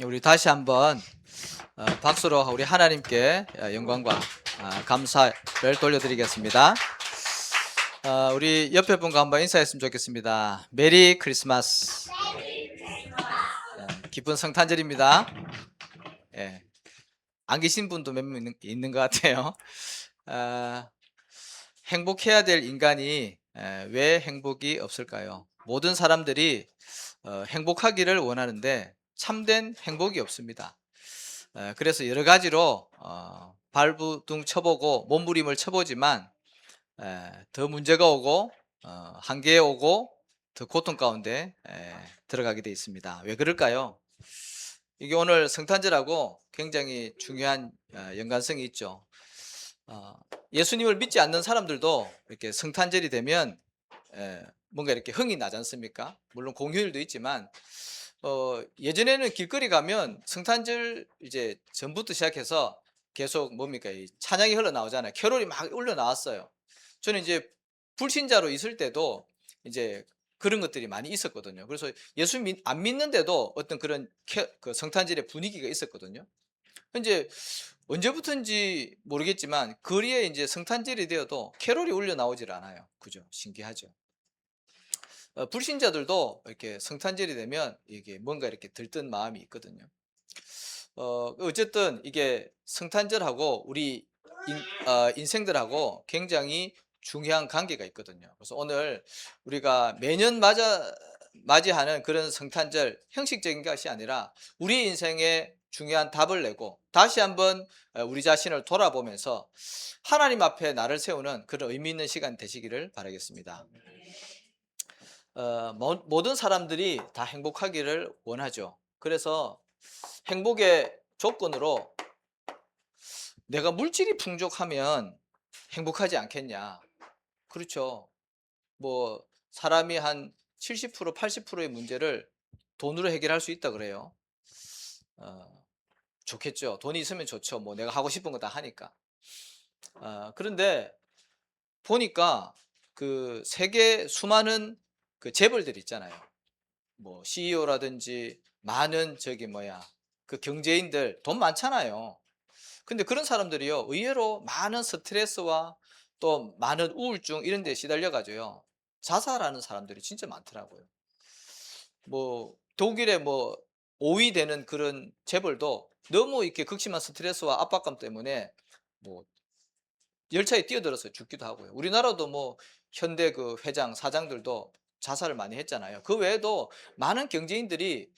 우리 다시 한번 박수로 우리 하나님께 영광과 감사를 돌려드리겠습니다. 우리 옆에 분과 한번 인사했으면 좋겠습니다. 메리 크리스마스. 기쁜 성탄절입니다. 예, 안 계신 분도 몇 명 있는 것 같아요. 행복해야 될 인간이 왜 행복이 없을까요? 모든 사람들이 행복하기를 원하는데 참된 행복이 없습니다. 그래서 여러 가지로 발부둥 쳐보고 몸부림을 쳐보지만 더 문제가 오고 한계에 오고 더 고통 가운데 들어가게 되어 있습니다. 왜 그럴까요? 이게 오늘 성탄절하고 굉장히 중요한 연관성이 있죠. 예수님을 믿지 않는 사람들도 이렇게 성탄절이 되면 뭔가 이렇게 흥이 나지 않습니까? 물론 공휴일도 있지만 예전에는 길거리 가면 성탄절 이제 전부터 시작해서 계속 뭡니까? 이 찬양이 흘러나오잖아요. 캐롤이 막 흘러나왔어요. 저는 이제 불신자로 있을 때도 이제 그런 것들이 많이 있었거든요. 그래서 예수 안 믿는데도 어떤 그런 그 성탄절의 분위기가 있었거든요. 이제 언제부터인지 모르겠지만 거리에 이제 성탄절이 되어도 캐롤이 울려 나오질 않아요. 그죠? 신기하죠. 불신자들도 이렇게 성탄절이 되면 이게 뭔가 이렇게 들뜬 마음이 있거든요. 어쨌든 이게 성탄절하고 우리 인생들하고 굉장히 중요한 관계가 있거든요. 그래서 오늘 우리가 매년 맞이하는 그런 성탄절 형식적인 것이 아니라 우리 인생에 중요한 답을 내고 다시 한번 우리 자신을 돌아보면서 하나님 앞에 나를 세우는 그런 의미 있는 시간 되시기를 바라겠습니다. 모든 사람들이 다 행복하기를 원하죠. 그래서 행복의 조건으로 내가 물질이 풍족하면 행복하지 않겠냐. 그렇죠. 뭐 사람이 한 70%, 80%의 문제를 돈으로 해결할 수 있다 그래요. 좋겠죠. 돈이 있으면 좋죠. 뭐 내가 하고 싶은 거 다 하니까. 그런데 보니까 그 세계 수많은 그 재벌들 있잖아요. 뭐 CEO라든지 많은 그 경제인들 돈 많잖아요. 근데 그런 사람들이요 의외로 많은 스트레스와 또 많은 우울증 이런 데 시달려 가지고요 자살하는 사람들이 진짜 많더라고요. 뭐 독일의 뭐 5위 되는 그런 재벌도 너무 이렇게 극심한 스트레스와 압박감 때문에 뭐 열차에 뛰어들어서 죽기도 하고요. 우리나라도 뭐 현대 그 회장, 사장들도 자살을 많이 했잖아요. 그 외에도 많은 경제인들이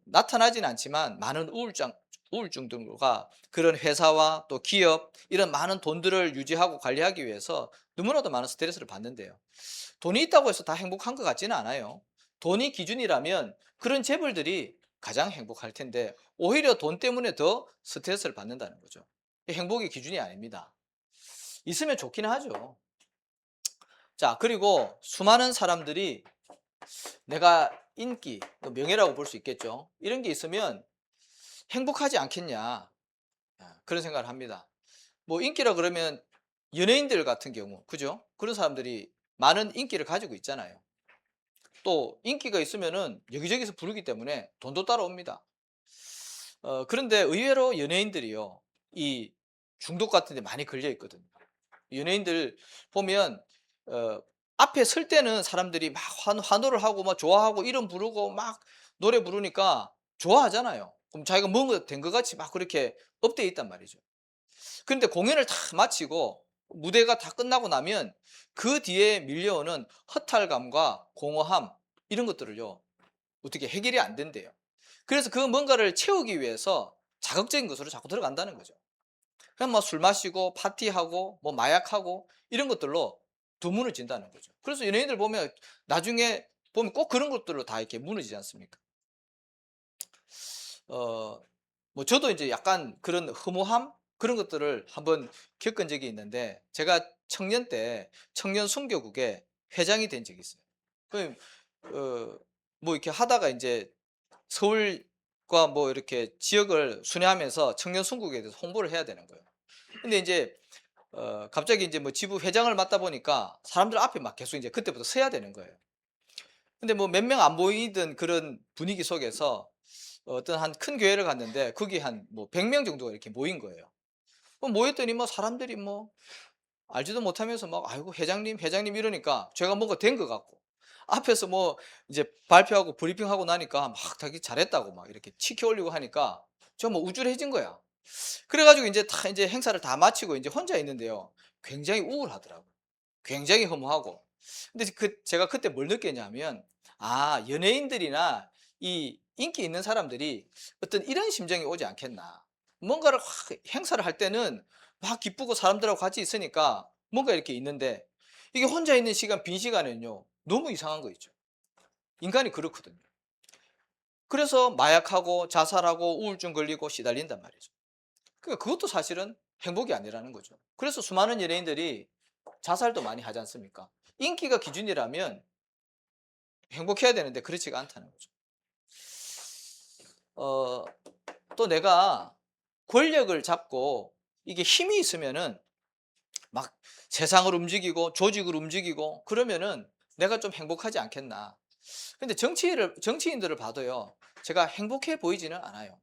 나타나진 않지만 많은 우울증들과 그런 회사와 또 기업 이런 많은 돈들을 유지하고 관리하기 위해서 너무나도 많은 스트레스를 받는데요. 돈이 있다고 해서 다 행복한 것 같지는 않아요. 돈이 기준이라면 그런 재벌들이 가장 행복할 텐데 오히려 돈 때문에 더 스트레스를 받는다는 거죠. 행복의 기준이 아닙니다. 있으면 좋기는 하죠. 자, 그리고 수많은 사람들이 내가 인기, 명예라고 볼 수 있겠죠. 이런 게 있으면 행복하지 않겠냐. 그런 생각을 합니다. 뭐 인기라 그러면 연예인들 같은 경우, 그죠? 그런 사람들이 많은 인기를 가지고 있잖아요. 또 인기가 있으면은 여기저기서 부르기 때문에 돈도 따라옵니다. 그런데 의외로 연예인들이요, 이 중독 같은 데 많이 걸려 있거든요. 연예인들 보면 앞에 설 때는 사람들이 막 환호를 하고 막 좋아하고 이름 부르고 막 노래 부르니까 좋아하잖아요. 그럼 자기가 뭔가 된 것 같이 막 그렇게 업돼 있단 말이죠. 그런데 공연을 다 마치고 무대가 다 끝나고 나면 그 뒤에 밀려오는 허탈감과 공허함 이런 것들을요 어떻게 해결이 안 된대요. 그래서 그 뭔가를 채우기 위해서 자극적인 것으로 자꾸 들어간다는 거죠. 그냥 뭐 술 마시고 파티하고 뭐 마약하고 이런 것들로 더 무너진다는 거죠. 그래서 연예인들 보면 나중에 보면 꼭 그런 것들로 다 이렇게 무너지지 않습니까? 어, 뭐 저도 이제 약간 그런 허무함 그런 것들을 한번 겪은 적이 있는데 제가 청년 때 청년 선교국에 회장이 된 적이 있어요. 그, 뭐 이렇게 하다가 이제 서울과 뭐 이렇게 지역을 순회하면서 청년 선교국에 대해서 홍보를 해야 되는 거예요. 근데 이제 갑자기 이제 뭐 지부 회장을 맡다 보니까 사람들 앞에 막 계속 이제 그때부터 서야 되는 거예요. 근데 뭐 몇 명 안 보이던 그런 분위기 속에서 어떤 한 큰 교회를 갔는데 거기 한 뭐 100명 정도가 이렇게 모인 거예요. 모였더니 뭐 사람들이 뭐 알지도 못하면서 막 "아이고 회장님, 회장님." 이러니까 제가 뭔가 된 것 같고, 앞에서 뭐 이제 발표하고 브리핑하고 나니까 막 자기 잘했다고 막 이렇게 치켜 올리고 하니까 저 뭐 우쭐해진 거야. 그래 가지고 인제 다 인제 행사를 다 마치고 인제 혼자 있는데요. 굉장히 우울하더라고요. 굉장히 허무하고. 근데 제가 그때 뭘 느꼈냐면, 아 연예인들이나 이 인기 있는 사람들이 어떤 이런 심정이 오지 않겠나. 뭔가를 확 행사를 할 때는 막 기쁘고 사람들하고 같이 있으니까 뭔가 이렇게 있는데, 이게 혼자 있는 시간, 빈 시간에는요 너무 이상한 거 있죠. 인간이 그렇거든요. 그래서 마약하고 자살하고 우울증 걸리고 시달린단 말이죠. 그러니까 그것도 사실은 행복이 아니라는 거죠. 그래서 수많은 연예인들이 자살도 많이 하지 않습니까? 인기가 기준이라면 행복해야 되는데 그렇지가 않다는 거죠. 어, 또 내가 권력을 잡고 이게 힘이 있으면은 막 세상을 움직이고 조직을 움직이고 그러면은 내가 좀 행복하지 않겠나. 근데 정치인들을 봐도요, 제가 행복해 보이지는 않아요.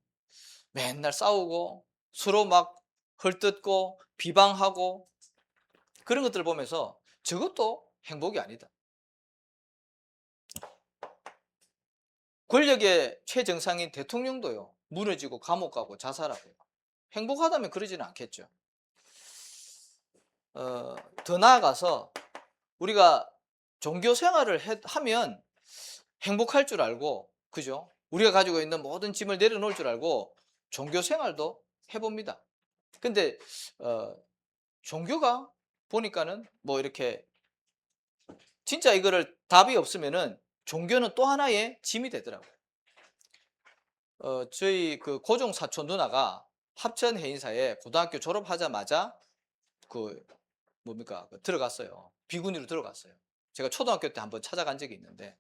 맨날 싸우고 서로 막 헐뜯고 비방하고 그런 것들을 보면서 저것도 행복이 아니다. 권력의 최정상인 대통령도요, 무너지고 감옥 가고 자살하고요. 행복하다면 그러지는 않겠죠. 더 나아가서 우리가 종교 생활을 하면 행복할 줄 알고, 그죠? 우리가 가지고 있는 모든 짐을 내려놓을 줄 알고 종교 생활도 해봅니다. 근데 종교가 보니까는 뭐 이렇게 진짜 이거를 답이 없으면은 종교는 또 하나의 짐이 되더라고요. 저희 그 고종 사촌 누나가 합천 해인사에 고등학교 졸업하자마자 그 뭡니까 그 들어갔어요. 비구니로 들어갔어요. 제가 초등학교 때 한번 찾아간 적이 있는데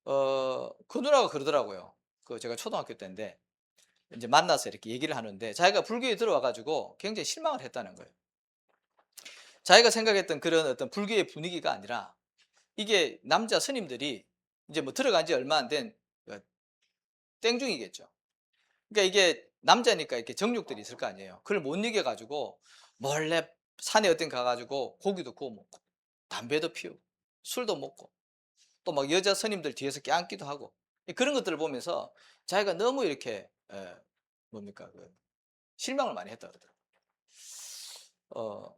그 누나가 그러더라고요. 그 제가 초등학교 때인데 이제 만나서 이렇게 얘기를 하는데 자기가 불교에 들어와 가지고 굉장히 실망을 했다는 거예요. 자기가 생각했던 그런 어떤 불교의 분위기가 아니라 이게 남자 스님들이 이제 뭐 들어간 지 얼마 안 된 땡중이겠죠. 그러니까 이게 남자니까 이렇게 정욕들이 있을 거 아니에요. 그걸 못 이겨 가지고 몰래 산에 어딘 가 가지고 고기도 구워 먹고 담배도 피우고 술도 먹고 또 막 여자 스님들 뒤에서 껴안기도 하고 그런 것들을 보면서 자기가 너무 이렇게 뭡니까 실망을 많이 했다 그러더라고요. 어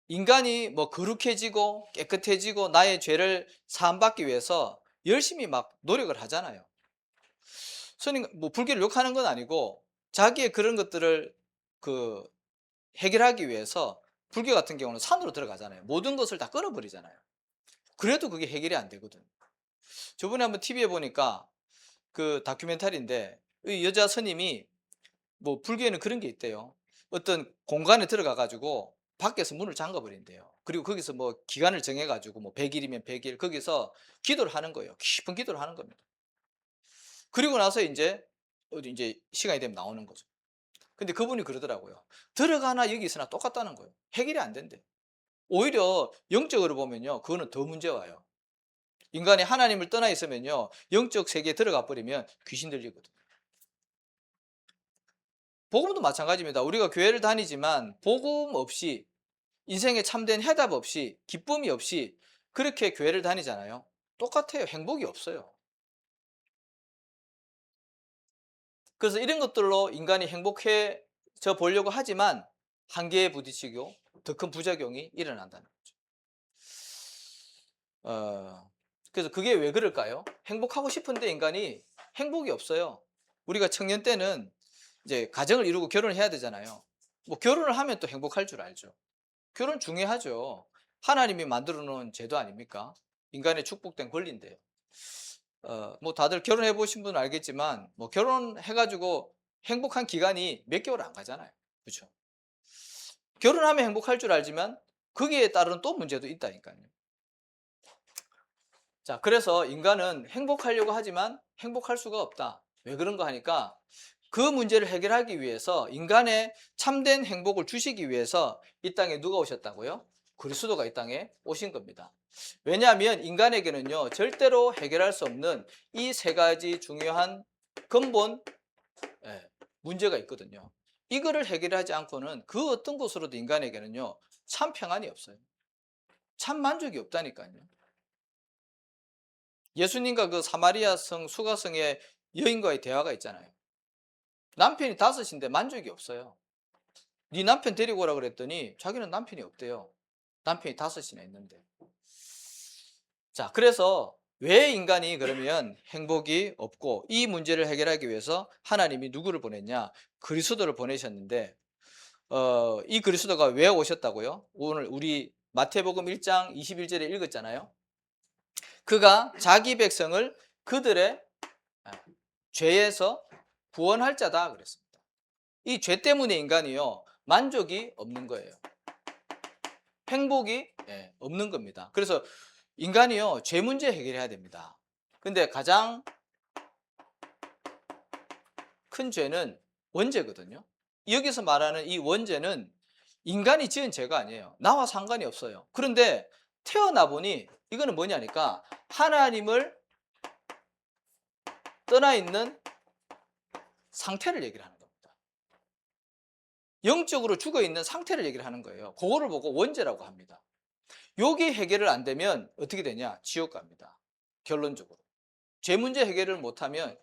인간이 뭐 거룩해지고 깨끗해지고 나의 죄를 사함받기 위해서 열심히 막 노력을 하잖아요. 스님 뭐 불교를 욕하는 건 아니고 자기의 그런 것들을 그 해결하기 위해서 불교 같은 경우는 산으로 들어가잖아요. 모든 것을 다 끊어버리잖아요. 그래도 그게 해결이 안 되거든. 저번에 한번 TV에 보니까 그 다큐멘터리인데 이 여자 스님이 뭐 불교에는 그런 게 있대요. 어떤 공간에 들어가 가지고 밖에서 문을 잠가 버린대요. 그리고 거기서 뭐 기간을 정해 가지고 뭐 100 일이면 100일 거기서 기도를 하는 거예요. 깊은 기도를 하는 겁니다. 그리고 나서 인제 어디 인제 시간이 되면 나오는 거죠. 근데 그분이 그러더라고요. 들어가나 여기 있으나 똑같다는 거예요. 해결이 안 된대. 오히려 영적으로 보면요, 그거는 더 문제 와요. 인간이 하나님을 떠나 있으면요, 영적 세계에 들어가 버리면 귀신 들리거든요. 복음도 마찬가지입니다. 우리가 교회를 다니지만 복음 없이 인생에 참된 해답 없이 기쁨이 없이 그렇게 교회를 다니잖아요. 똑같아요. 행복이 없어요. 그래서 이런 것들로 인간이 행복해져 보려고 하지만 한계에 부딪히고 더 큰 부작용이 일어난다는 거죠. 그래서 그게 왜 그럴까요? 행복하고 싶은데 인간이 행복이 없어요. 우리가 청년 때는 이제 가정을 이루고 결혼을 해야 되잖아요. 뭐 결혼을 하면 또 행복할 줄 알죠. 결혼 중요하죠. 하나님이 만들어 놓은 제도 아닙니까? 인간의 축복된 권리인데요. 뭐 다들 결혼해 보신 분은 알겠지만 뭐 결혼해 가지고 행복한 기간이 몇 개월 안 가잖아요. 그렇죠? 결혼하면 행복할 줄 알지만 거기에 따른 또 문제도 있다니까요. 자, 그래서 인간은 행복하려고 하지만 행복할 수가 없다. 왜 그런가 하니까 그 문제를 해결하기 위해서 인간의 참된 행복을 주시기 위해서 이 땅에 누가 오셨다고요? 그리스도가 이 땅에 오신 겁니다. 왜냐하면 인간에게는요, 절대로 해결할 수 없는 이 세 가지 중요한 근본 문제가 있거든요. 이거를 해결하지 않고는 그 어떤 것으로도 인간에게는요, 참 평안이 없어요. 참 만족이 없다니까요. 예수님과 그 사마리아 성 수가성의 여인과의 대화가 있잖아요. 남편이 5인데 만족이 없어요. 네 남편 데리고 오라 그랬더니 자기는 남편이 없대요. 남편이 5이나 있는데. 자, 그래서 왜 인간이 그러면 행복이 없고 이 문제를 해결하기 위해서 하나님이 누구를 보냈냐? 그리스도를 보내셨는데 이 그리스도가 왜 오셨다고요? 오늘 우리 마태복음 1장 21절에 읽었잖아요. 그가 자기 백성을 그들의 죄에서 구원할 자다 그랬습니다. 이 죄 때문에 인간이요, 만족이 없는 거예요. 행복이 없는 겁니다. 그래서 인간이요, 죄 문제 해결해야 됩니다. 근데 가장 큰 죄는 원죄거든요. 여기서 말하는 이 원죄는 인간이 지은 죄가 아니에요. 나와 상관이 없어요. 그런데 태어나 보니 이거는 뭐냐니까 하나님을 떠나 있는 상태를 얘기를 하는 겁니다. 영적으로 죽어 있는 상태를 얘기를 하는 거예요. 그거를 보고 원죄라고 합니다. 여기 해결을 안 되면 어떻게 되냐? 지옥 갑니다. 결론적으로. 죄 문제 해결을 못하면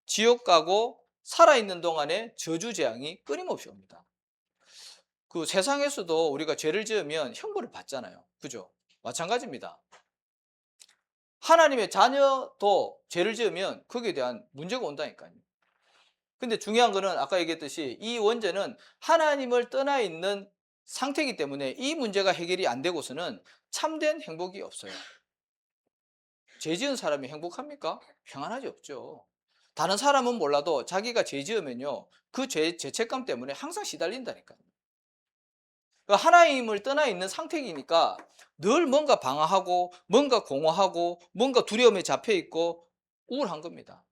지옥 가고 살아있는 동안에 저주 재앙이 끊임없이 옵니다. 그 세상에서도 우리가 죄를 지으면 형벌을 받잖아요. 그죠? 마찬가지입니다. 하나님의 자녀도 죄를 지으면 거기에 대한 문제가 온다니까요. 근데 중요한 거는 아까 얘기했듯이 이 원죄는 하나님을 떠나 있는 상태이기 때문에 이 문제가 해결이 안 되고서는 참된 행복이 없어요. 죄 지은 사람이 행복합니까? 평안하지 없죠. 다른 사람은 몰라도 자기가 죄 지으면요, 그 죄책감 때문에 항상 시달린다니까요. 그러니까 하나님을 떠나 있는 상태이니까 늘 뭔가 방황하고 뭔가 공허하고 뭔가 두려움에 잡혀 있고 우울한 겁니다.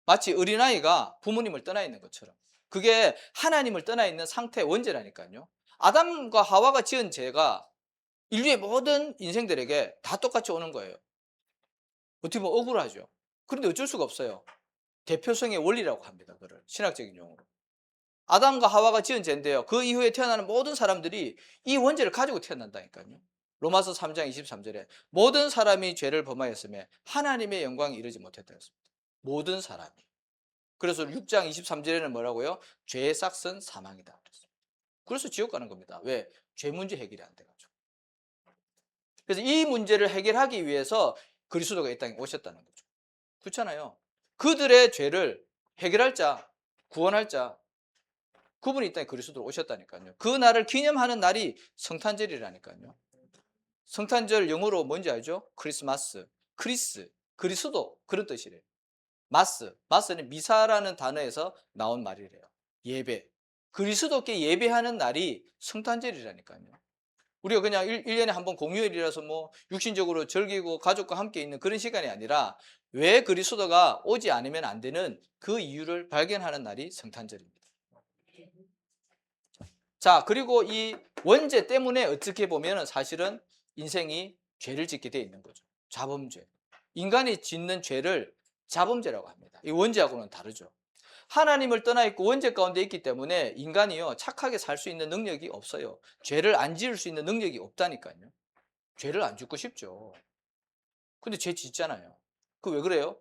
마치 어린아이가 부모님을 떠나 있는 것처럼. 그게 하나님을 떠나 있는 상태의 원죄라니까요. 아담과 하와가 지은 죄가 인류의 모든 인생들에게 다 똑같이 오는 거예요. 어떻게 보면 억울하죠. 그런데 어쩔 수가 없어요. 대표성의 원리라고 합니다. 그걸 신학적인 용어로. 아담과 하와가 지은 죄인데요, 그 이후에 태어나는 모든 사람들이 이 원죄를 가지고 태어난다니까요. 로마서 3장 23절에 모든 사람이 죄를 범하였으며 하나님의 영광이 이르지 못했다 했습니다. 모든 사람이. 그래서 6장 23절에는 뭐라고요? 죄의 싹은 사망이다. 그래서 지옥 가는 겁니다. 왜? 죄 문제 해결이 안 돼가지고. 그래서 이 문제를 해결하기 위해서 그리스도가 이 땅에 오셨다는 거죠. 그렇잖아요. 그들의 죄를 해결할 자, 구원할 자, 그분이 이 땅에 그리스도로 오셨다니까요. 그 날을 기념하는 날이 성탄절이라니까요. 성탄절 영어로 뭔지 알죠? 크리스마스, 그리스도 그런 뜻이래요. 마스는 미사라는 단어에서 나온 말이래요. 예배. 그리스도께 예배하는 날이 성탄절이라니까요. 우리가 그냥 1년에 한 번 공휴일이라서 뭐 육신적으로 즐기고 가족과 함께 있는 그런 시간이 아니라 왜 그리스도가 오지 않으면 안 되는 그 이유를 발견하는 날이 성탄절입니다. 자, 그리고 이 원죄 때문에 어떻게 보면 사실은 인생이 죄를 짓게 돼 있는 거죠. 자범죄. 인간이 짓는 죄를 자범죄라고 합니다. 이 원죄하고는 다르죠. 하나님을 떠나 있고 원죄 가운데 있기 때문에 인간이요, 착하게 살 수 있는 능력이 없어요. 죄를 안 지을 수 있는 능력이 없다니까요. 죄를 안 짓고 싶죠. 근데 죄 짓잖아요. 그 왜 그래요?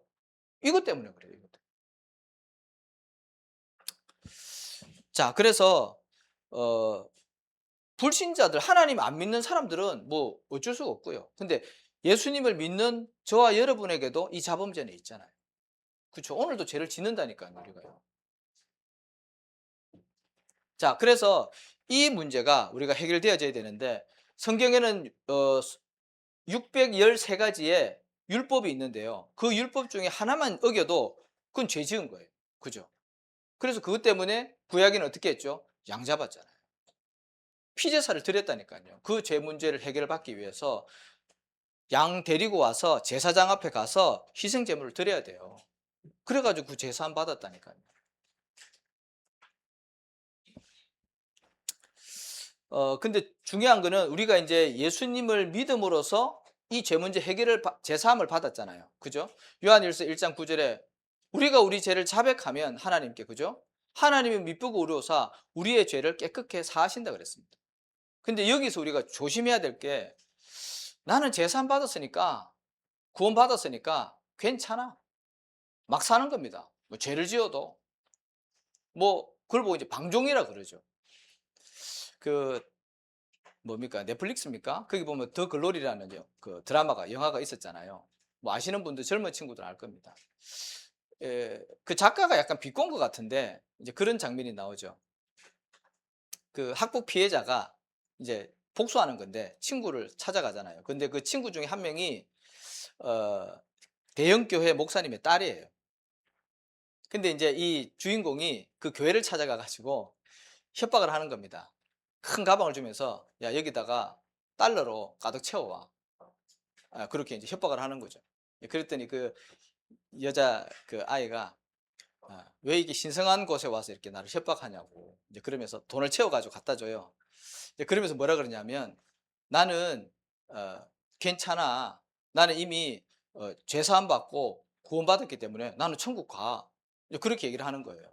이것 때문에 그래요. 이것 때문에. 자, 그래서 불신자들, 하나님 안 믿는 사람들은 뭐 어쩔 수가 없고요. 근데 예수님을 믿는 저와 여러분에게도 이 자범죄는 있잖아요. 그렇죠? 오늘도 죄를 짓는다니까요, 우리가요. 자, 그래서 이 문제가 우리가 해결되어져야 되는데 성경에는 613가지의 율법이 있는데요. 그 율법 중에 하나만 어겨도 그건 죄 지은 거예요. 그죠? 그래서 그것 때문에 구약에는 어떻게 했죠? 양 잡았잖아요. 피제사를 드렸다니까요. 그 죄 문제를 해결받기 위해서 양 데리고 와서 제사장 앞에 가서 희생 제물을 드려야 돼요. 그래가지고 그 제사함 받았다니까요. 근데 중요한 거는 우리가 이제 예수님을 믿음으로써 이 죄 문제 해결을 제사함을 받았잖아요. 그죠? 요한일서 1장 9절에 우리가 우리 죄를 자백하면 하나님께, 그죠? 하나님이 미쁘고 의로우사 우리의 죄를 깨끗게 사하신다 그랬습니다. 근데 여기서 우리가 조심해야 될 게, 나는 제사함 받았으니까, 구원 받았으니까 괜찮아, 막 사는 겁니다. 뭐 죄를 지어도. 뭐 그걸 보고 이제 방종이라 그러죠. 그 뭡니까, 넷플릭스입니까? 거기 보면 더 글로리라는 그 드라마가, 영화가 있었잖아요. 뭐 아시는 분들, 젊은 친구들 알 겁니다. 그 작가가 약간 비꼰 것 같은데 이제 그런 장면이 나오죠. 그 학폭 피해자가 이제 복수하는 건데 친구를 찾아가잖아요. 근데 그 친구 중에 한 명이 대형 교회 목사님의 딸이에요. 근데 이제 이 주인공이 그 교회를 찾아가 가지고 협박을 하는 겁니다. 큰 가방을 주면서 야, 여기다가 달러로 가득 채워와. 그렇게 이제 협박을 하는 거죠. 그랬더니 그 여자 그 아이가 왜 이게 신성한 곳에 와서 이렇게 나를 협박하냐고 이제 그러면서 돈을 채워가지고 갖다 줘요. 이제 그러면서 뭐라 그러냐면, 나는 괜찮아. 나는 이미 죄사함 받고 구원받았기 때문에 나는 천국 가. 이제 그렇게 얘기를 하는 거예요.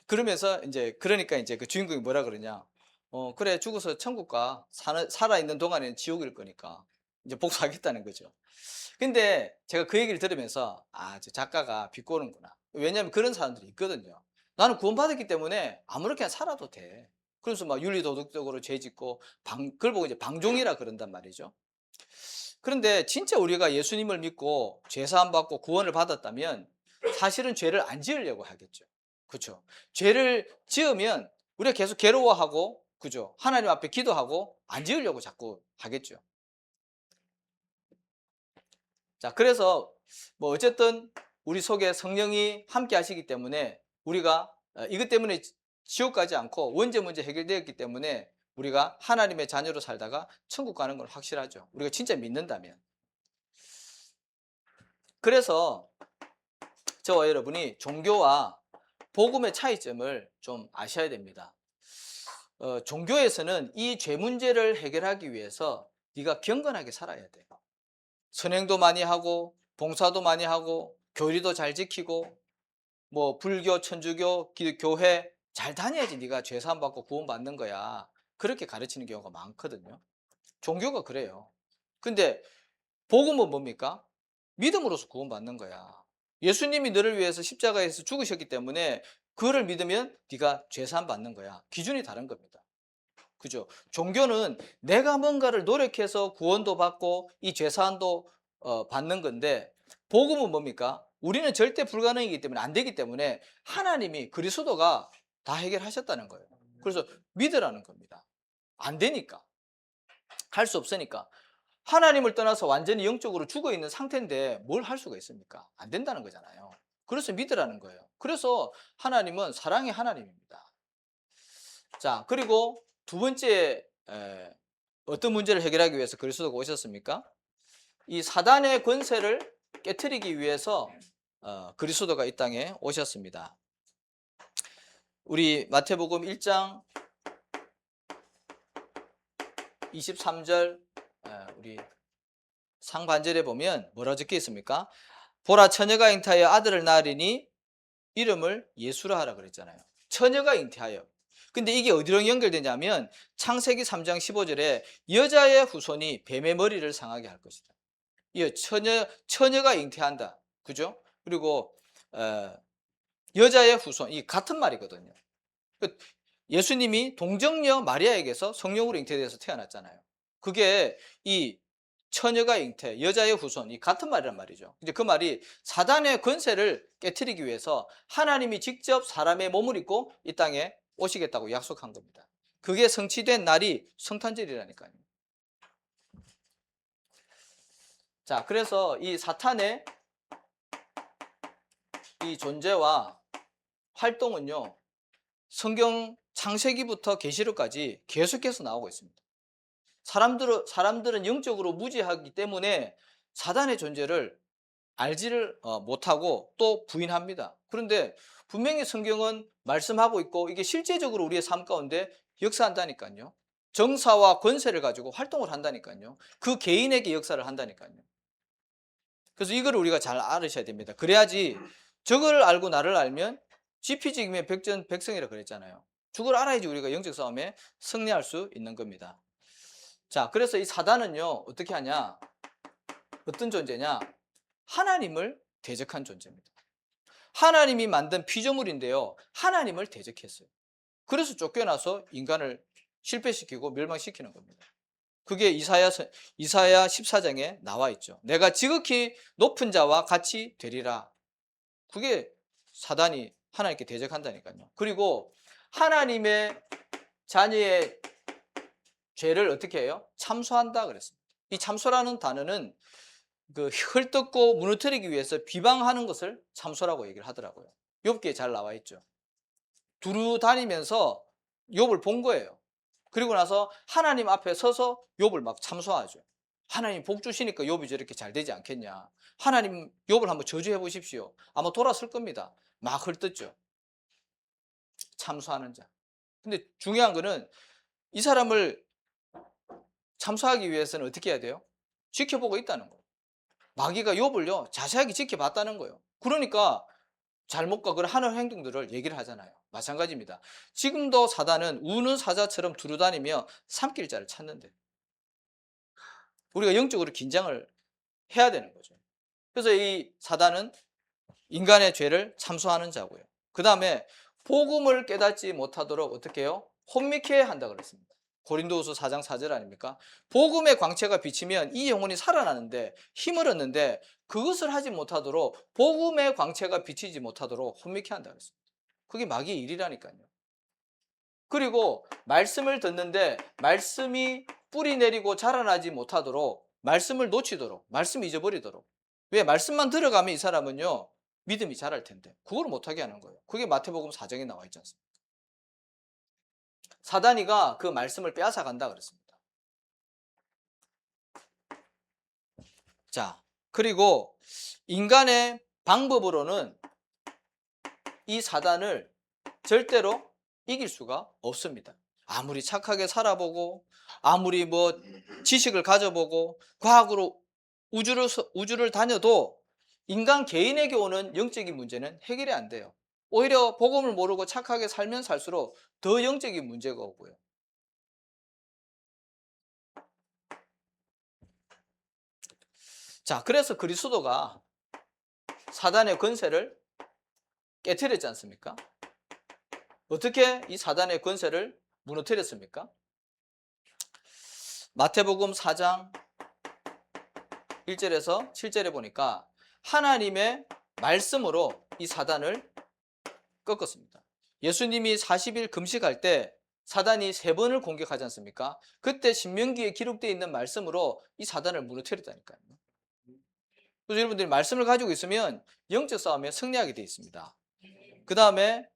그러면서 이제 그러니까 이제 그 주인공이 뭐라 그러냐? 그래, 죽어서 천국 가. 살아 있는 동안에는 지옥일 거니까 이제 복수하겠다는 거죠. 근데 제가 그 얘기를 들으면서 저 작가가 비꼬는구나. 왜냐하면 그런 사람들이 있거든요. 나는 구원받았기 때문에 아무렇게나 살아도 돼. 그래서 막 윤리도덕적으로 죄 짓고 그걸 보고 이제 방종이라 그런단 말이죠. 그런데 진짜 우리가 예수님을 믿고 죄사함 받고 구원을 받았다면 사실은 죄를 안 지으려고 하겠죠. 그렇죠? 죄를 지으면 우리가 계속 괴로워하고, 그죠? 하나님 앞에 기도하고 안 지으려고 자꾸 하겠죠. 자, 그래서 뭐 어쨌든 우리 속에 성령이 함께 하시기 때문에 우리가 이것 때문에 지옥 가지 않고 원죄 문제 해결되었기 때문에 우리가 하나님의 자녀로 살다가 천국 가는 건 확실하죠. 우리가 진짜 믿는다면. 그래서 저와 여러분이 종교와 복음의 차이점을 좀 아셔야 됩니다. 종교에서는 이 죄 문제를 해결하기 위해서 네가 경건하게 살아야 돼요. 선행도 많이 하고 봉사도 많이 하고 교리도 잘 지키고 뭐 불교, 천주교, 교회 잘 다녀야지 네가 죄 사함 받고 구원 받는 거야. 그렇게 가르치는 경우가 많거든요. 종교가 그래요. 근데 복음은 뭡니까? 믿음으로써 구원 받는 거야. 예수님이 너를 위해서 십자가에서 죽으셨기 때문에 그거를 믿으면 네가 죄 사함 받는 거야. 기준이 다른 겁니다. 그죠? 종교는 내가 뭔가를 노력해서 구원도 받고 이 죄사함도 받는 건데, 복음은 뭡니까? 우리는 절대 불가능이기 때문에, 안 되기 때문에 하나님이, 그리스도가 다 해결하셨다는 거예요. 그래서 믿으라는 겁니다. 안 되니까, 할 수 없으니까. 하나님을 떠나서 완전히 영적으로 죽어 있는 상태인데 뭘 할 수가 있습니까? 안 된다는 거잖아요. 그래서 믿으라는 거예요. 그래서 하나님은 사랑의 하나님입니다. 자, 그리고 두 번째, 어떤 문제를 해결하기 위해서 그리스도가 오셨습니까? 이 사단의 권세를 깨트리기 위해서 그리스도가 이 땅에 오셨습니다. 우리 마태복음 1장 23절 우리 상반절에 보면 뭐라 적혀 있습니까? 보라, 처녀가 잉태하여 아들을 낳으리니 이름을 예수라 하라 그랬잖아요. 처녀가 잉태하여. 근데 이게 어디로 연결되냐면 창세기 3장 15절에 여자의 후손이 뱀의 머리를 상하게 할 것이다. 이 처녀가 잉태한다. 그죠? 그리고 여자의 후손, 이 같은 말이거든요. 예수님이 동정녀 마리아에게서 성령으로 잉태돼서 태어났잖아요. 그게 이 처녀가 잉태, 여자의 후손, 이 같은 말이란 말이죠. 이제 그 말이 사단의 권세를 깨트리기 위해서 하나님이 직접 사람의 몸을 입고 이 땅에 오시겠다고 약속한 겁니다. 그게 성취된 날이 성탄절이라니까요. 자, 그래서 이 사탄의 이 존재와 활동은요, 성경 창세기부터 계시록까지 계속해서 나오고 있습니다. 사람들은 영적으로 무지하기 때문에 사단의 존재를 알지를 못하고 또 부인합니다. 그런데 분명히 성경은 말씀하고 있고 이게 실제적으로 우리의 삶 가운데 역사한다니까요. 정사와 권세를 가지고 활동을 한다니까요. 그 개인에게 역사를 한다니까요. 그래서 이걸 우리가 잘 알으셔야 됩니다. 그래야지 저걸 알고 나를 알면 지피지기면 백전백승이라 그랬잖아요. 저걸 알아야지 우리가 영적 싸움에 승리할 수 있는 겁니다. 자, 그래서 이 사단은요, 어떻게 하냐? 어떤 존재냐? 하나님을 대적한 존재입니다. 하나님이 만든 피조물인데요, 하나님을 대적했어요. 그래서 쫓겨나서 인간을 실패시키고 멸망시키는 겁니다. 그게 이사야 14장에 나와 있죠. 내가 지극히 높은 자와 같이 되리라. 그게 사단이 하나님께 대적한다니까요. 그리고 하나님의 자녀의 죄를 어떻게 해요? 참소한다 그랬습니다. 이 참소라는 단어는 그 헐뜯고 무너뜨리기 위해서 비방하는 것을 참소라고 얘기를 하더라고요. 욥기에 잘 나와 있죠. 두루 다니면서 욥을 본 거예요. 그리고 나서 하나님 앞에 서서 욥을 막 참소하죠. 하나님 복 주시니까 욥이 저렇게 잘 되지 않겠냐. 하나님 욥을 한번 저주해 보십시오. 아마 돌아설 겁니다. 막 헐뜯죠. 참소하는 자. 근데 중요한 거는 이 사람을 참소하기 위해서는 어떻게 해야 돼요? 지켜보고 있다는 거예요. 마귀가 욥을요 자세하게 지켜봤다는 거예요. 그러니까 잘못과 그런 하는 행동들을 얘기를 하잖아요. 마찬가지입니다. 지금도 사단은 우는 사자처럼 두루다니며 삼킬 자를 찾는데 우리가 영적으로 긴장을 해야 되는 거죠. 그래서 이 사단은 인간의 죄를 참소하는 자고요. 그 다음에 복음을 깨닫지 못하도록 어떻게 해요? 혼미케 한다 그랬습니다. 고린도후서 4장 4절 아닙니까? 복음의 광채가 비치면 이 영혼이 살아나는데 힘을 얻는데 그것을 하지 못하도록 복음의 광채가 비치지 못하도록 혼미케 한다 그랬습니다. 그게 마귀의 일이라니까요. 그리고 말씀을 듣는데 말씀이 뿌리 내리고 자라나지 못하도록 말씀을 놓치도록 말씀 잊어버리도록. 왜? 말씀만 들어가면 이 사람은요 믿음이 자랄 텐데 그걸 못하게 하는 거예요. 그게 마태복음 4장에 나와 있지 않습니까? 사단이가 그 말씀을 빼앗아 간다 그랬습니다. 자, 그리고 인간의 방법으로는 이 사단을 절대로 이길 수가 없습니다. 아무리 착하게 살아보고 아무리 뭐 지식을 가져보고 과학으로 우주를 다녀도 인간 개인에게 오는 영적인 문제는 해결이 안 돼요. 오히려 복음을 모르고 착하게 살면 살수록 더 영적인 문제가 오고요. 자, 그래서 그리스도가 사단의 권세를 깨뜨렸지 않습니까? 어떻게 이 사단의 권세를 무너뜨렸습니까? 마태복음 4장 1절에서 7절에 보니까 하나님의 말씀으로 이 사단을 꺾었습니다. 예수님이 40일 금식할 때 사단이 3번을 공격하지 않습니까? 그때 신명기에 기록되어 있는 말씀으로 이 사단을 무너뜨렸다니까요. 그래서 여러분들이 말씀을 가지고 있으면 영적 싸움에 승리하게 되어 있습니다. 그 다음에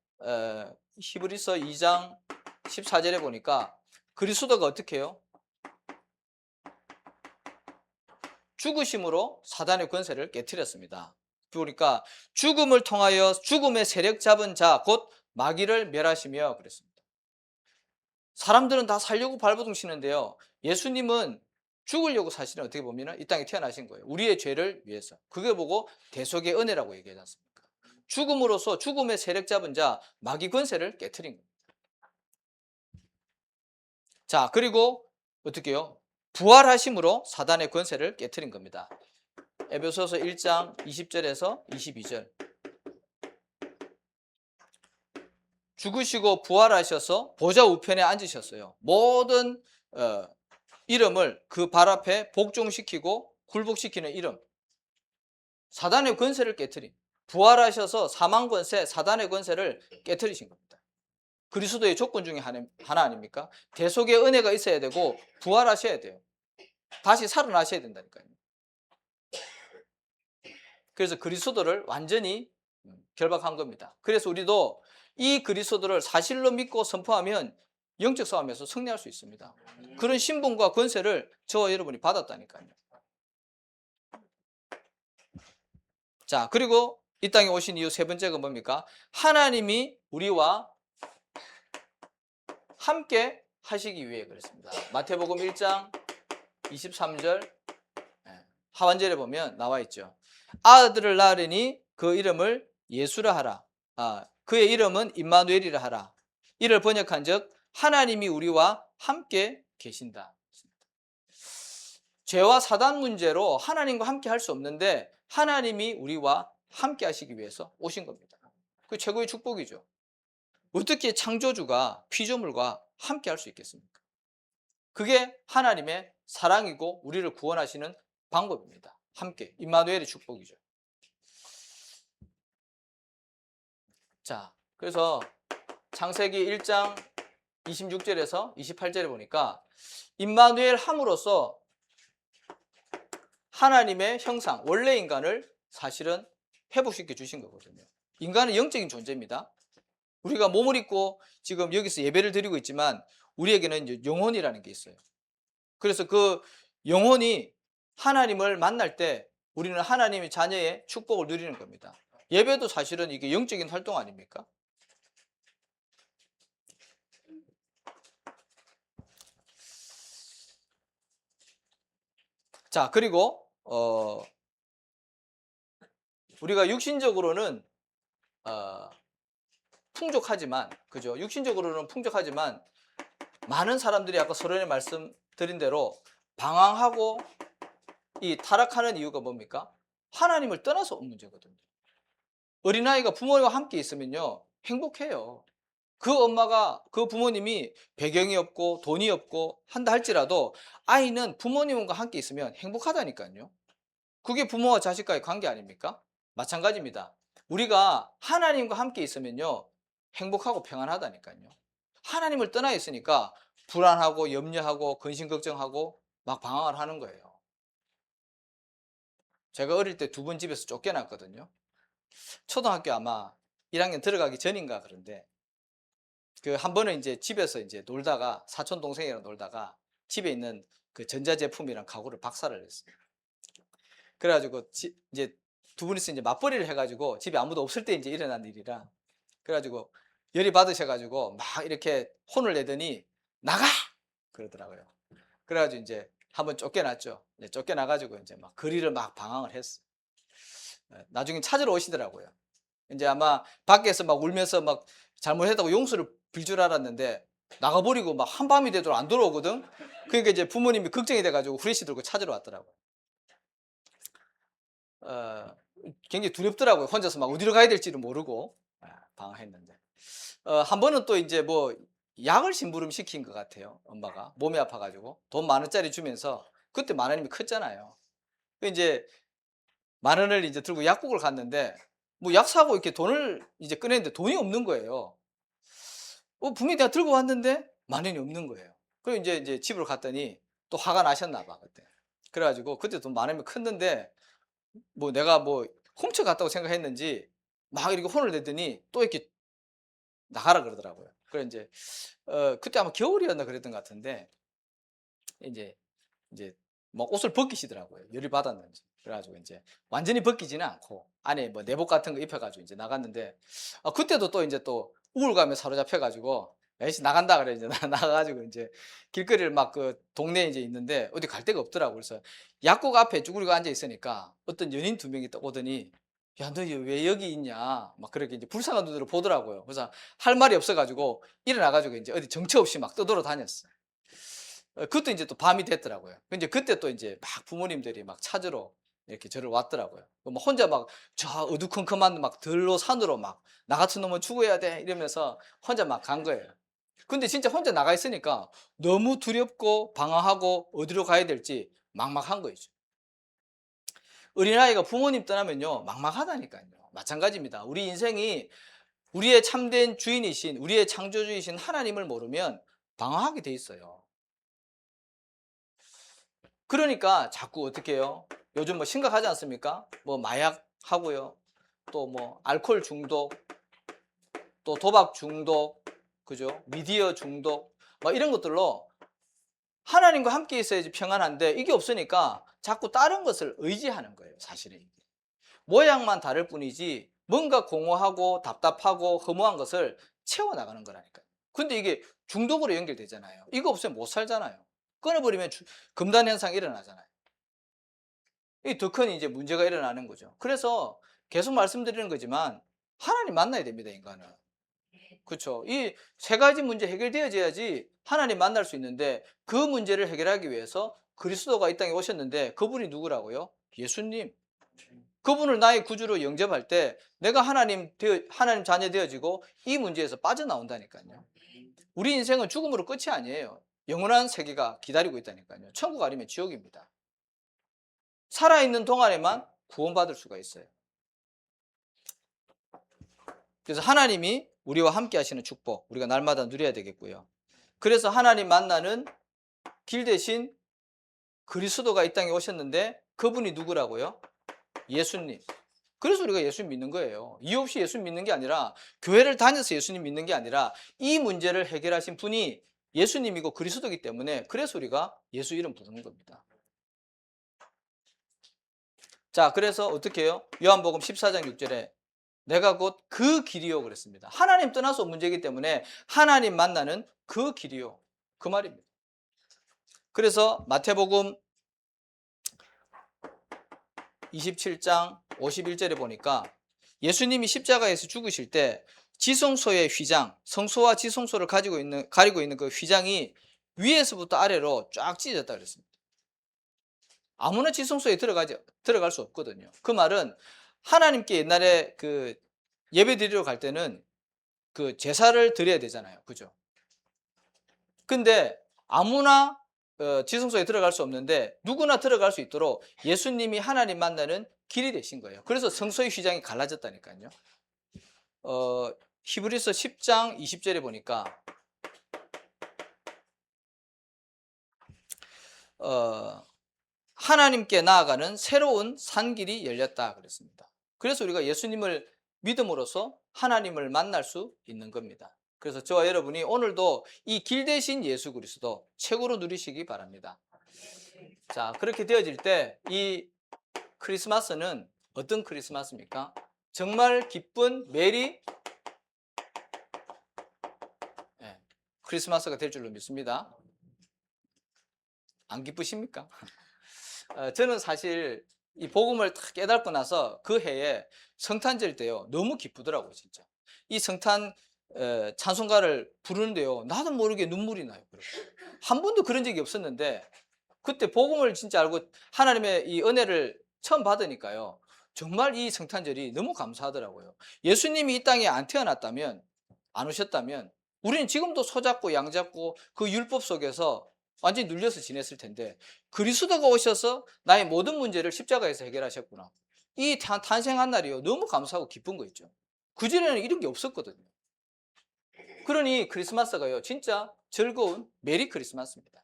히브리서 2장 14절에 보니까 그리스도가 어떻게 해요? 죽으심으로 사단의 권세를 깨뜨렸습니다. 그러니까 죽음을 통하여 죽음의 세력 잡은 자 곧 마귀를 멸하시며 그랬습니다. 사람들은 다 살려고 발버둥 치는데요. 예수님은 죽으려고 사실은 어떻게 보면 이 땅에 태어나신 거예요. 우리의 죄를 위해서. 그게 보고 대속의 은혜라고 얘기하지 않습니까? 죽음으로써 죽음의 세력 잡은 자 마귀 권세를 깨뜨린 겁니다. 자, 그리고 어떻게 해요? 부활하심으로 사단의 권세를 깨뜨린 겁니다. 에베소서 1장 20절에서 22절. 죽으시고 부활하셔서 보좌 우편에 앉으셨어요. 모든 이름을 그 발 앞에 복종시키고 굴복시키는 이름. 사단의 권세를 깨뜨린. 부활하셔서 사망 권세, 사단의 권세를 깨뜨리신 겁니다. 그리스도의 조건 중에 하나 아닙니까? 대속의 은혜가 있어야 되고 부활하셔야 돼요. 다시 살아나셔야 된다니까요. 그래서 그리스도를 완전히 결박한 겁니다. 그래서 우리도 이 그리스도를 사실로 믿고 선포하면 영적 싸움에서 승리할 수 있습니다. 그런 신분과 권세를 저와 여러분이 받았다니까요. 자, 그리고 이 땅에 오신 이유 세 번째가 뭡니까? 하나님이 우리와 함께 하시기 위해 그랬습니다. 마태복음 1장 23절 하반절에 보면 나와 있죠. 아들을 낳으리니 그 이름을 예수라 하라. 그의 이름은 임마누엘이라 하라. 이를 번역한즉 하나님이 우리와 함께 계신다. 죄와 사단 문제로 하나님과 함께 할 수 없는데 하나님이 우리와 함께 하시기 위해서 오신 겁니다. 그 최고의 축복이죠. 어떻게 창조주가 피조물과 함께 할 수 있겠습니까? 그게 하나님의 사랑이고 우리를 구원하시는 방법입니다. 함께 임마누엘의 축복이죠. 자, 그래서 창세기 1장 26절에서 28절에 보니까 임마누엘 함으로써 하나님의 형상, 원래 인간을 사실은 회복시켜 주신 거거든요. 인간은 영적인 존재입니다. 우리가 몸을 입고 지금 여기서 예배를 드리고 있지만 우리에게는 이제 영혼이라는 게 있어요. 그래서 그 영혼이 하나님을 만날 때 우리는 하나님의 자녀의 축복을 누리는 겁니다. 예배도 사실은 이게 영적인 활동 아닙니까? 자, 그리고 우리가 육신적으로는 풍족하지만, 그죠? 육신적으로는 풍족하지만 많은 사람들이 아까 서론에 말씀드린 대로 방황하고 이 타락하는 이유가 뭡니까? 하나님을 떠나서 온 문제거든요. 어린아이가 부모와 함께 있으면요 행복해요. 그 엄마가, 그 부모님이 배경이 없고 돈이 없고 한다 할지라도 아이는 부모님과 함께 있으면 행복하다니까요. 그게 부모와 자식과의 관계 아닙니까? 마찬가지입니다. 우리가 하나님과 함께 있으면요 행복하고 평안하다니까요. 하나님을 떠나 있으니까 불안하고 염려하고 근심 걱정하고 막 방황을 하는 거예요. 제가 어릴 때 2번 집에서 쫓겨났거든요. 초등학교 아마 1학년 들어가기 전인가 그런데 그 한 번은 이제 집에서 이제 놀다가 사촌 동생이랑 놀다가 집에 있는 그 전자제품이랑 가구를 박살을 냈어요. 그래가지고 이제 2분이서 이제 맞벌이를 해가지고 집에 아무도 없을 때 이제 일어난 일이라 그래가지고 열이 받으셔가지고 막 이렇게 혼을 내더니 나가! 그러더라고요. 그래가지고 이제 한번 쫓겨났죠. 이제 쫓겨나가지고 이제 막 거리를 막 방황을 했어요. 나중에 찾으러 오시더라고요. 이제 아마 밖에서 막 울면서 막 잘못했다고 용서를 빌 줄 알았는데 나가버리고 막 한밤이 되도록 안 돌아오거든. 그러니까 이제 부모님이 걱정이 돼가지고 후레쉬 들고 찾으러 왔더라고요. 굉장히 두렵더라고요. 혼자서 막 어디로 가야 될지를 모르고 방황했는데 한 번은 또 이제 뭐 약을 심부름 시킨 것 같아요. 엄마가 몸이 아파가지고 돈 10,000원짜리 주면서 그때 10,000원이면 컸잖아요. 이제 10,000원을 이제 들고 약국을 갔는데 뭐 약 사고 이렇게 돈을 이제 꺼냈는데 돈이 없는 거예요. 분명히 내가 들고 왔는데 10,000원이 없는 거예요. 그리고 이제 집으로 갔더니 또 화가 나셨나 봐 그때. 그래가지고 그때 돈 10,000원이면 컸는데 뭐 내가 뭐 훔쳐갔다고 생각했는지 막 이렇게 혼을 내더니 또 이렇게 나가라 그러더라고요. 그래 이제 그때 아마 겨울이었나 그랬던 것 같은데 이제 뭐 옷을 벗기시더라고요. 열이 받았는지. 그래가지고 이제 완전히 벗기지는 않고 안에 뭐 내복 같은 거 입혀가지고 이제 나갔는데 그때도 또 이제 또 우울감에 사로잡혀가지고 에이씨 나간다 그래 이제 나가가지고 이제 길거리를 막 그 동네에 이제 있는데 어디 갈 데가 없더라고. 그래서 약국 앞에 쭈그리고 앉아 있으니까 어떤 연인 2명이 딱 오더니 야 너 왜 여기 있냐 막 그렇게 이제 불쌍한 눈으로 보더라고요. 그래서 할 말이 없어가지고 일어나가지고 이제 어디 정처 없이 막 떠돌아 다녔어요. 그것도 이제 또 밤이 됐더라고요. 이제 그때 또 이제 막 부모님들이 막 찾으러 이렇게 저를 왔더라고요. 뭐 혼자 막 저 어두컴컴한 막 들로 산으로 막 나 같은 놈은 죽어야 돼 이러면서 혼자 막 간 거예요. 근데 진짜 혼자 나가 있으니까 너무 두렵고 방황하고 어디로 가야 될지 막막한 거죠. 어린아이가 부모님 떠나면요 막막하다니까요. 마찬가지입니다. 우리 인생이 우리의 참된 주인이신 우리의 창조주이신 하나님을 모르면 방황하게 돼 있어요. 그러니까 자꾸 어떻게 해요? 요즘 뭐 심각하지 않습니까? 뭐 마약 하고요. 또 뭐 알코올 중독, 또 도박 중독, 그죠? 미디어 중독, 뭐 이런 것들로 하나님과 함께 있어야지 평안한데 이게 없으니까 자꾸 다른 것을 의지하는 거예요, 사실은. 모양만 다를 뿐이지 뭔가 공허하고 답답하고 허무한 것을 채워나가는 거라니까요. 근데 이게 중독으로 연결되잖아요. 이거 없으면 못 살잖아요. 끊어버리면 금단 현상이 일어나잖아요. 이 더 큰 이제 문제가 일어나는 거죠. 그래서 계속 말씀드리는 거지만 하나님 만나야 됩니다, 인간은. 그렇죠. 이 세 가지 문제 해결되어져야지 하나님 만날 수 있는데, 그 문제를 해결하기 위해서 그리스도가 이 땅에 오셨는데, 그분이 누구라고요? 예수님. 그분을 나의 구주로 영접할 때 내가 하나님 자녀 되어지고 이 문제에서 빠져나온다니까요. 우리 인생은 죽음으로 끝이 아니에요. 영원한 세계가 기다리고 있다니까요. 천국 아니면 지옥입니다. 살아있는 동안에만 구원받을 수가 있어요. 그래서 하나님이 우리와 함께 하시는 축복, 우리가 날마다 누려야 되겠고요. 그래서 하나님 만나는 길 대신 그리스도가 이 땅에 오셨는데, 그분이 누구라고요? 예수님. 그래서 우리가 예수님 믿는 거예요. 이유 없이 예수님 믿는 게 아니라, 교회를 다녀서 예수님 믿는 게 아니라, 이 문제를 해결하신 분이 예수님이고 그리스도이기 때문에, 그래서 우리가 예수 이름 부르는 겁니다. 자, 그래서 어떻게 해요? 요한복음 14장 6절에 내가 곧 그 길이요 그랬습니다. 하나님 떠나서 문제이기 때문에 하나님 만나는 그 길이요, 그 말입니다. 그래서 마태복음 27장 51절에 보니까 예수님이 십자가에서 죽으실 때 지성소의 휘장, 성소와 지성소를 가리고 있는 그 휘장이 위에서부터 아래로 쫙 찢어졌다 그랬습니다. 아무나 지성소에 들어갈 수 없거든요. 그 말은 하나님께 옛날에 그 예배 드리러 갈 때는 그 제사를 드려야 되잖아요. 그죠? 근데 아무나 지성소에 들어갈 수 없는데 누구나 들어갈 수 있도록 예수님이 하나님 만나는 길이 되신 거예요. 그래서 성소의 휘장이 갈라졌다니까요. 히브리서 10장 20절에 보니까 하나님께 나아가는 새로운 산길이 열렸다 그랬습니다. 그래서 우리가 예수님을 믿음으로써 하나님을 만날 수 있는 겁니다. 그래서 저와 여러분이 오늘도 이 길 대신 예수 그리스도 최고로 누리시기 바랍니다. 자, 그렇게 되어질 때 이 크리스마스는 어떤 크리스마스입니까? 정말 기쁜 메리 크리스마스가 될 줄로 믿습니다. 안 기쁘십니까? 저는 사실 이 복음을 딱 깨닫고 나서 그 해에 성탄절 때요, 너무 기쁘더라고요, 진짜. 이 성탄 찬송가를 부르는데요, 나도 모르게 눈물이 나요. 한 번도 그런 적이 없었는데, 그때 복음을 진짜 알고 하나님의 이 은혜를 처음 받으니까요, 정말 이 성탄절이 너무 감사하더라고요. 예수님이 이 땅에 안 태어났다면, 안 오셨다면 우리는 지금도 소잡고 양잡고 그 율법 속에서 완전히 눌려서 지냈을 텐데, 그리스도가 오셔서 나의 모든 문제를 십자가에서 해결하셨구나. 이 탄생한 날이요, 너무 감사하고 기쁜 거 있죠. 그전에는 이런 게 없었거든요. 그러니 크리스마스가요, 진짜 즐거운 메리 크리스마스입니다.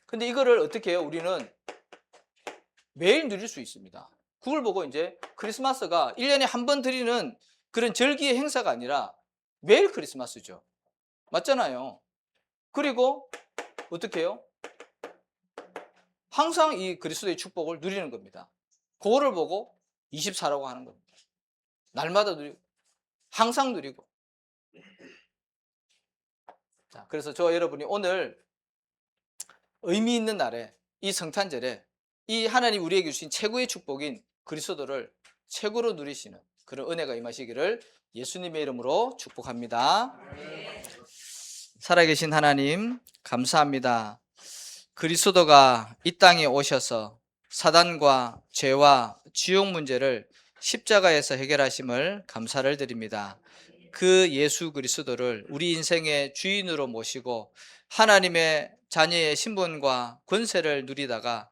근데 이거를 어떻게 해요? 우리는 매일 누릴 수 있습니다. 그걸 보고 이제 크리스마스가 1년에 한 번 드리는 그런 절기의 행사가 아니라 매일 크리스마스죠. 맞잖아요. 그리고 어떻게 해요? 항상 이 그리스도의 축복을 누리는 겁니다. 그거를 보고 24라고 하는 겁니다. 날마다 누리고, 항상 누리고. 자, 그래서 저와 여러분이 오늘 의미 있는 날에, 이 성탄절에 이 하나님 우리에게 주신 최고의 축복인 그리스도를 최고로 누리시는 그런 은혜가 임하시기를 예수님의 이름으로 축복합니다. 살아계신 하나님, 감사합니다. 그리스도가 이 땅에 오셔서 사단과 죄와 지옥 문제를 십자가에서 해결하심을 감사를 드립니다. 그 예수 그리스도를 우리 인생의 주인으로 모시고 하나님의 자녀의 신분과 권세를 누리다가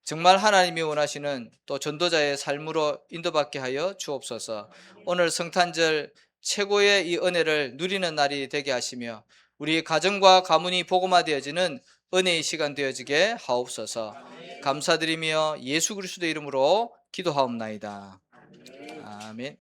정말 하나님이 원하시는 또 전도자의 삶으로 인도받게 하여 주옵소서. 오늘 성탄절 최고의 이 은혜를 누리는 날이 되게 하시며 우리 가정과 가문이 복음화되어지는 은혜의 시간 되어지게 하옵소서. 감사드리며 예수 그리스도의 이름으로 기도하옵나이다. 아멘.